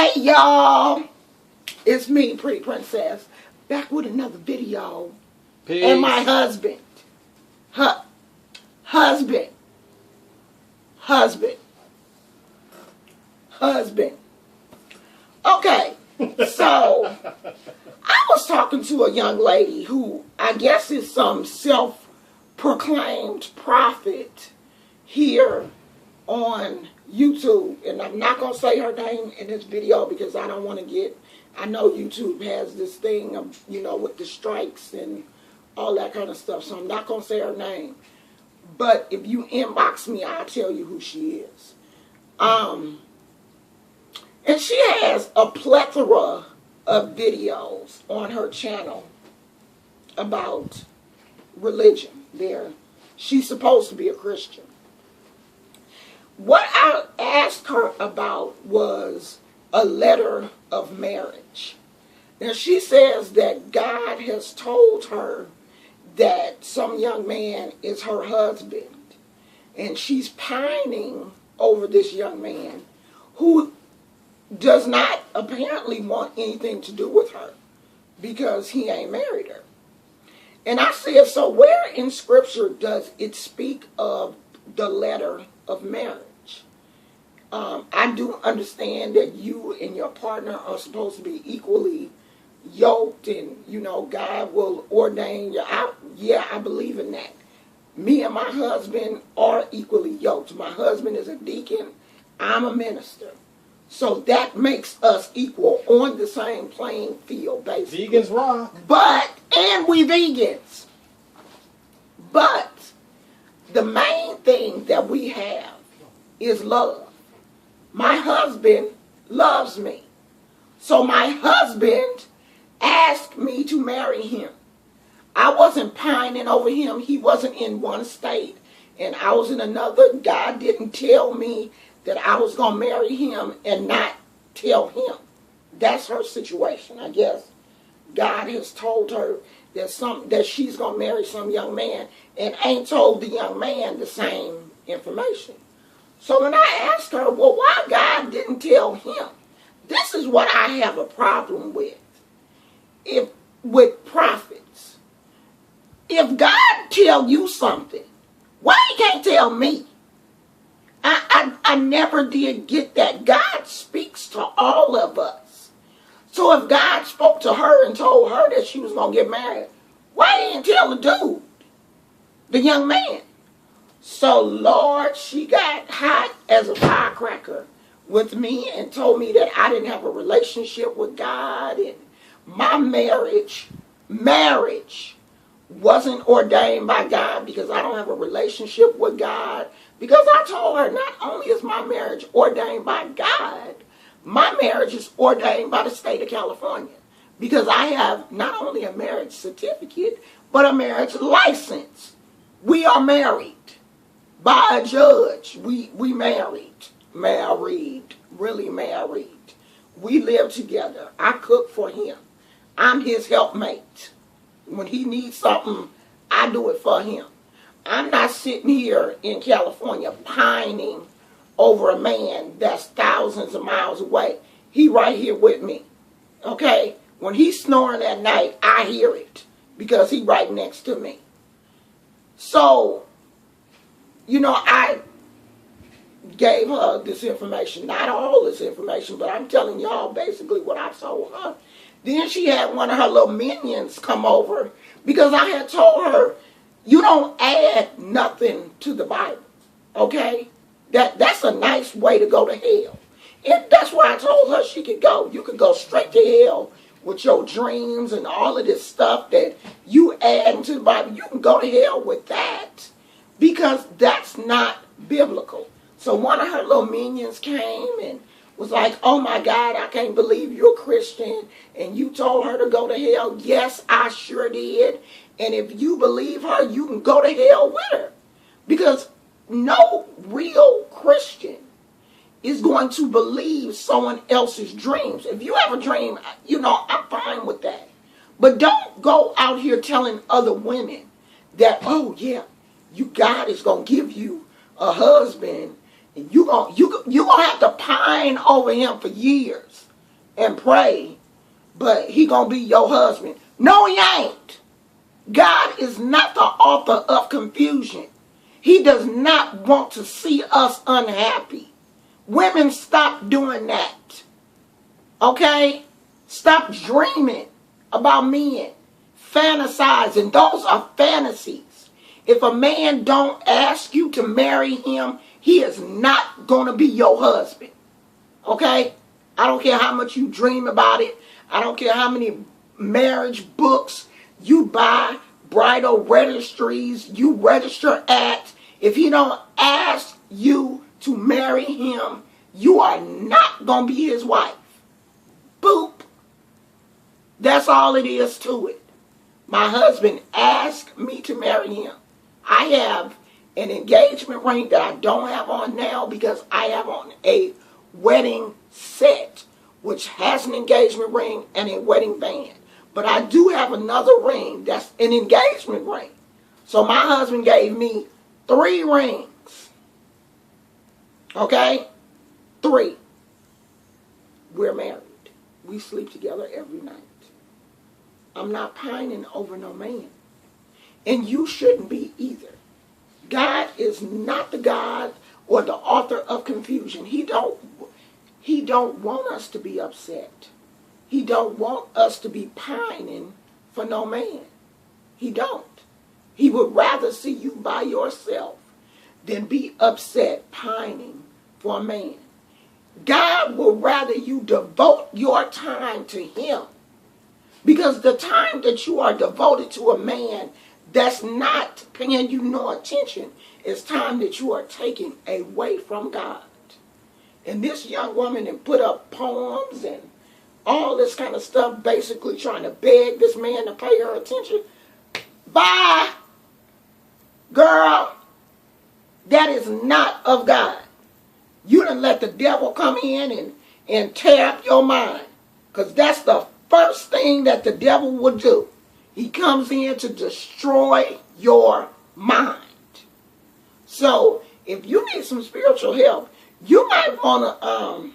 Hey y'all, it's me, Pretty Princess, back with another video. Peace. And my husband. Husband. Okay, so I was talking to a young lady who I guess is some self-proclaimed prophet here on YouTube, and I'm not going to say her name in this video because I don't want to get, I know YouTube has this thing of, with the strikes and all that kind of stuff, so I'm not going to say her name. But if you inbox me, I'll tell you who she is. And she has a plethora of videos on her channel about religion. She's supposed to be a Christian. What I asked her about was a letter of marriage. Now, she says that God has told her that some young man is her husband, and she's pining over this young man who does not apparently want anything to do with her because he ain't married her. And I said, so where in Scripture does it speak of the letter of marriage? I do understand that you and your partner are supposed to be equally yoked, and God will ordain you out. Yeah, I believe in that. Me and my husband are equally yoked. My husband is a deacon. I'm a minister. So that makes us equal on the same playing field, basically. Vegans rock. And we vegans. But the main thing that we have is love. My husband loves me. So my husband asked me to marry him. I wasn't pining over him. He wasn't in one state and I was in another. God didn't tell me that I was going to marry him and not tell him. That's her situation. I guess God has told her that she's going to marry some young man and ain't told the young man the same information. So when I asked her, well, why God didn't tell him? This is what I have a problem with. With prophets. If God tell you something, why he can't tell me? I never did get that. God speaks to all of us. So if God spoke to her and told her that she was going to get married, why didn't he tell the dude, the young man? So, Lord, she got hot as a firecracker with me and told me that I didn't have a relationship with God, and my marriage wasn't ordained by God because I don't have a relationship with God. Because I told her not only is my marriage ordained by God, my marriage is ordained by the state of California. Because I have not only a marriage certificate, but a marriage license. We are married by a judge. We married, really married. We live together. I cook for him. I'm his helpmate. When he needs something, I do it for him. I'm not sitting here in California pining over a man that's thousands of miles away. He right here with me. Okay? When he's snoring at night, I hear it because he right next to me. So, I gave her this information. Not all this information, but I'm telling y'all basically what I told her. Then she had one of her little minions come over because I had told her, you don't add nothing to the Bible, okay? That's a nice way to go to hell. And that's why I told her she could go. You could go straight to hell with your dreams and all of this stuff that you add into the Bible. You can go to hell with that because that's not biblical. So one of her little minions came and was like, oh my God, I can't believe you're a Christian and you told her to go to hell. Yes, I sure did. And if you believe her, you can go to hell with her. Because no real Christian is going to believe someone else's dreams. If you have a dream, I'm fine with that. But don't go out here telling other women that, oh yeah, God is going to give you a husband, and you're gonna have to pine over him for years. and pray, but he gonna be your husband. No, he ain't. God is not the author of confusion. He does not want to see us unhappy. Women, stop doing that. Okay? Stop dreaming about men. Fantasizing. Those are fantasies. If a man don't ask you to marry him, he is not going to be your husband. Okay? I don't care how much you dream about it. I don't care how many marriage books you buy, bridal registries you register at. If he don't ask you to marry him, you are not going to be his wife. Boop. That's all it is to it. My husband asked me to marry him. I have an engagement ring that I don't have on now because I have on a wedding set, which has an engagement ring and a wedding band. But I do have another ring that's an engagement ring. So my husband gave me 3 rings. Okay? 3. We're married. We sleep together every night. I'm not pining over no man. And you shouldn't be either. God is not the God or the author of confusion. He don't want us to be upset. He don't want us to be pining for no man. He don't. He would rather see you by yourself than be upset pining for a man. God would rather you devote your time to him. Because the time that you are devoted to a man that's not paying you no attention is time that you are taking away from God. And this young woman had put up poems and all this kind of stuff, basically trying to beg this man to pay her attention. Bye, girl. That is not of God. You done let the devil come in and tear up your mind. Because that's the first thing that the devil will do. He comes in to destroy your mind. So, if you need some spiritual help, you might want to,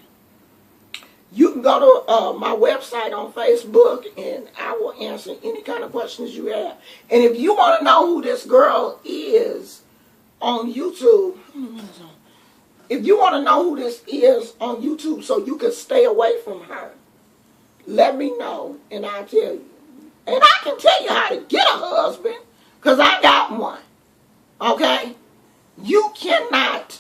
you can go to my website on Facebook and I will answer any kind of questions you have. And if you want to know who this girl is on YouTube, if you want to know who this is on YouTube so you can stay away from her, let me know and I'll tell you. And I can tell you how to get a husband because I got one. Okay? You cannot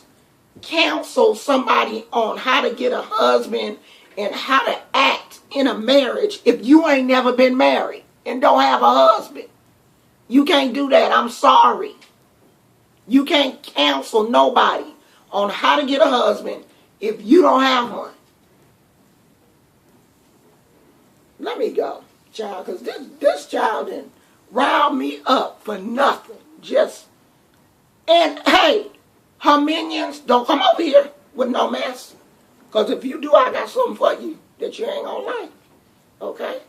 counsel somebody on how to get a husband and how to act in a marriage if you ain't never been married and don't have a husband. You can't do that. I'm sorry. You can't counsel nobody on how to get a husband if you don't have one. Let me go, child, because this child done riled me up for nothing. And hey, her minions, don't come over here with no mess. Because if you do, I got something for you that you ain't gonna like. Okay?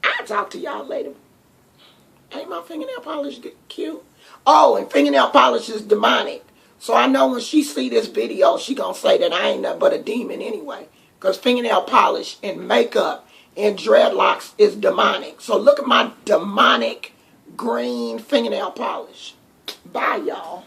I'll talk to y'all later. Ain't my fingernail polish cute? Oh, and fingernail polish is demonic. So I know when she see this video, she gonna say that I ain't nothing but a demon anyway. Because fingernail polish and makeup and dreadlocks is demonic. So look at my demonic green fingernail polish. Bye, y'all.